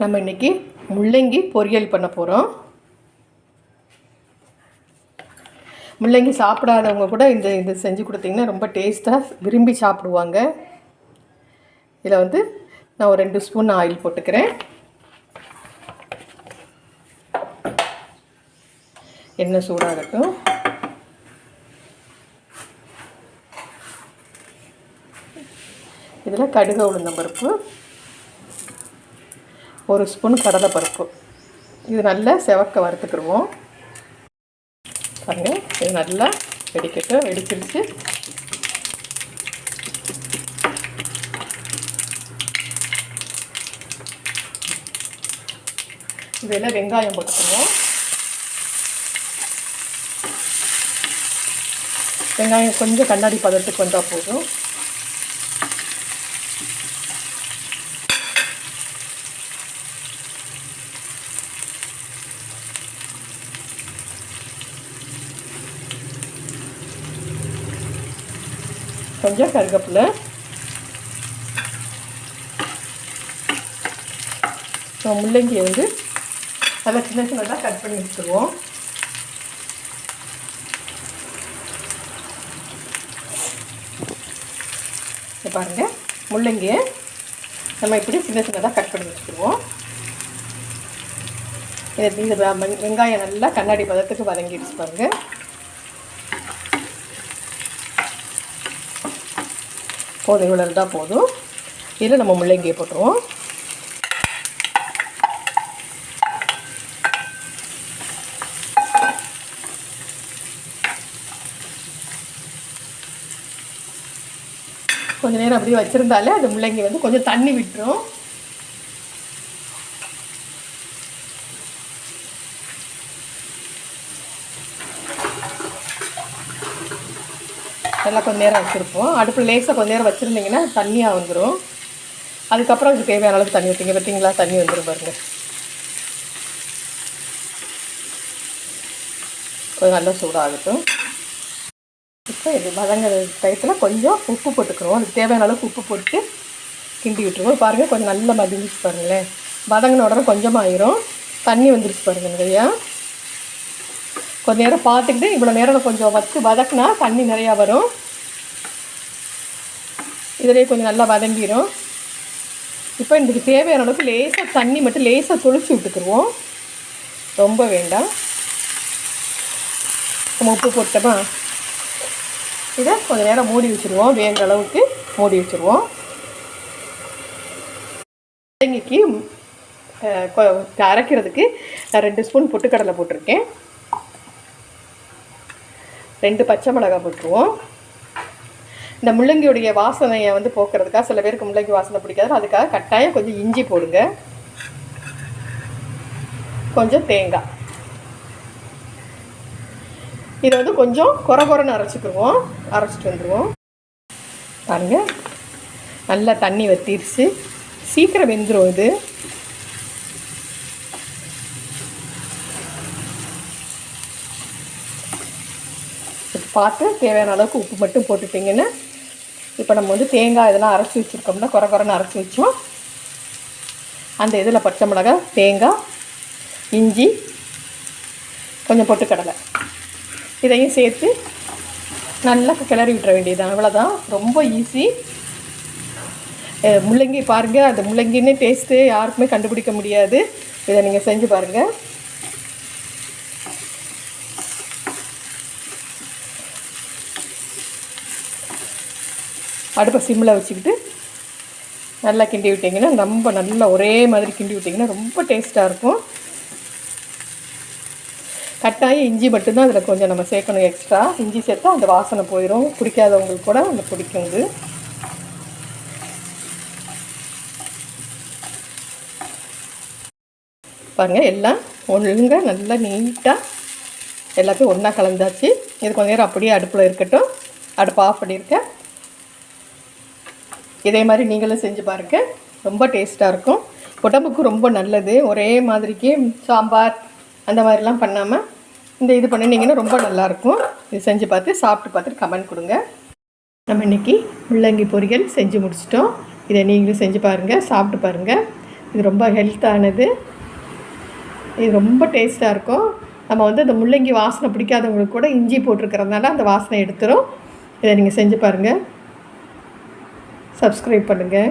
நம்ம இன்றைக்கி முள்ளங்கி பொரியல் பண்ண போகிறோம். முள்ளங்கி சாப்பிடாதவங்க கூட இது செஞ்சு கொடுத்தீங்கன்னா ரொம்ப டேஸ்ட்டாக விரும்பி சாப்பிடுவாங்க. இதில் நான் ஒரு 2 ஸ்பூன் ஆயில் போட்டுக்கிறேன். எண்ணெய் சூடாகட்டும். இதில் கடுகு உளுந்தம்பருப்பு, 1 ஸ்பூன் கடலைப்பருப்பு, இது நல்லா செவக்க வறுத்துக்கிடுவோம். பாருங்கள், இது நல்லா வெடிக்கட்டும். வெடிச்சிருச்சு. இதில் வெங்காயம் போட்டுக்கணும். வெங்காயம் கொஞ்சம் கண்ணாடி பதத்துக்கு வந்தால் போதும். கொஞ்சம் கருவேப்பிலை, முள்ளங்கியை நல்லா சின்ன சின்னதாக கட் பண்ணி வச்சுருவோம். பாருங்கள், முள்ளங்கியை நம்ம இப்படி சின்ன சின்னதாக கட் பண்ணி வச்சுருவோம். இது வெங்காயம் நல்லா கண்ணாடி பதத்துக்கு வதங்கிடுச்சு. பாருங்கள், போதும், இவ்வளோ இருந்தால் போதும். இதில் நம்ம முள்ளங்கியை போட்டுருவோம். கொஞ்சம் நேரம் அப்படியே வச்சுருந்தாலே அது முள்ளங்கி கொஞ்சம் தண்ணி விட்டுரும். நல்லா கொஞ்சம் நேரம் வச்சுருப்போம். அடுப்பில் லேசாக கொஞ்சம் நேரம் வச்சுருந்தீங்கன்னா தண்ணியாக வந்துடும். அதுக்கப்புறம் அதுக்கு தேவையான அளவுக்கு தண்ணி ஊற்றிங்க. பார்த்தீங்களா, தண்ணி வந்துடும் பாருங்கள். கொஞ்சம் நல்லா சூடாகட்டும். இப்போ இது வதங்குற டயத்தில் கொஞ்சம் உப்பு போட்டுக்கிறோம். அதுக்கு தேவையான அளவுக்கு உப்பு போட்டு கிண்டி விட்டுருவோம். பாருங்கள், கொஞ்சம் நல்லா மதிஞ்சிச்சு பாருங்களேன். வதங்கின உடனே கொஞ்சமாக ஆயிரும். தண்ணி வந்துருச்சு பாருங்கள் நிறையா. கொஞ்சம் நேரம் பார்த்துக்கிட்டு இவ்வளோ நேரம் கொஞ்சம் வச்சு வதக்குனா தண்ணி நிறையா வரும். இதிலே கொஞ்சம் நல்லா வதங்கிடும். இப்போ இதுக்கு தேவையான அளவுக்கு லேசாக தண்ணி மட்டும் லேசாக தொளிச்சு விட்டுக்குருவோம். ரொம்ப வேண்டாம். நம்ம உப்பு போட்டோமா, இதை கொஞ்சம் நேரம் மூடி வச்சுருவோம். வேகிற அளவுக்கு மூடி வச்சுருவோம். முள்ளங்கிக்கு அரைக்கிறதுக்கு நான் 2 ஸ்பூன் பொட்டுக்கடலை போட்டிருக்கேன். 2 பச்சை மிளகாய் போட்டுருவோம். இந்த முள்ளங்கியுடைய வாசனையை போக்குறதுக்காக, சில பேருக்கு முள்ளங்கி வாசனை பிடிக்காது, அதுக்காக கட்டாயம் கொஞ்சம் இஞ்சி போடுங்க. கொஞ்சம் தேங்காய். இதை கொஞ்சம் குறைன்னு அரைச்சிக்குவோம். அரைச்சிட்டு வந்துடுவோம். பாருங்கள், நல்லா தண்ணி வற்றிடுச்சு. சீக்கிரம் வெந்துடும். இது பார்த்து தேவையான அளவுக்கு உப்பு மட்டும் போட்டுட்டிங்கன்னா, இப்போ நம்ம தேங்காய் இதெல்லாம் அரைச்சி வச்சுருக்கோம்னா, குறைன்னு அரைச்சி வச்சோம். அந்த இதில் பச்சை மிளகாய், தேங்காய், இஞ்சி, கொஞ்சம் பொட்டுக்கடலை இதையும் சேர்த்து நல்லா கிளறி விட்டுற வேண்டியதுதான். அவ்வளோதான், ரொம்ப ஈஸி. முள்ளங்கி பாருங்கள், அந்த முள்ளங்கின்னு டேஸ்ட்டு யாருக்குமே கண்டுபிடிக்க முடியாது. இதை நீங்கள் செஞ்சு பாருங்கள். அடுப்பை சிம்மில் வச்சுக்கிட்டு நல்லா கிண்டி விட்டிங்கன்னா, ரொம்ப நல்லா ஒரே மாதிரி கிண்டி விட்டிங்கன்னா ரொம்ப டேஸ்ட்டாக இருக்கும். கட்டாயம் இஞ்சி மட்டும்தான் அதில் கொஞ்சம் நம்ம சேர்க்கணும். எக்ஸ்ட்ரா இஞ்சி சேர்த்தா அந்த வாசனை போயிடும். பிடிக்காதவங்களுக்கு கூட அந்த பிடிக்கும். இது பாருங்கள், எல்லாம் ஒழுங்காக நல்லா நீட்டாக எல்லாத்தையும் ஒன்றா கலந்தாச்சு. இது கொஞ்சம் நேரம் அப்படியே அடுப்பில் இருக்கட்டும். அடுப்பு ஆஃப் பண்ணியிருக்கேன். இதே மாதிரி நீங்களும் செஞ்சு பாருங்கள். ரொம்ப டேஸ்ட்டாக இருக்கும். உடம்புக்கு ரொம்ப நல்லது. ஒரே மாதிரிக்கு சாம்பார் அந்த மாதிரிலாம் பண்ணாமல் இது பண்ணினீங்கன்னா ரொம்ப நல்லாயிருக்கும். இது செஞ்சு பார்த்து சாப்பிட்டு பார்த்துட்டு கமெண்ட் கொடுங்க. நம்ம இன்றைக்கி முள்ளங்கி பொரியல் செஞ்சு முடிச்சிட்டோம். இதை நீங்களும் செஞ்சு பாருங்கள், சாப்பிட்டு பாருங்கள். இது ரொம்ப ஹெல்த்தானது. இது ரொம்ப டேஸ்ட்டாக இருக்கும். நம்ம வந்து இந்த முள்ளங்கி வாசனை பிடிக்காதவங்களுக்கு கூட இஞ்சி போட்டிருக்கிறதுனால அந்த வாசனை எடுத்துரும். இதை நீங்கள் செஞ்சு பாருங்கள். சப்ஸ்கிரைப் பண்ணுங்கள்.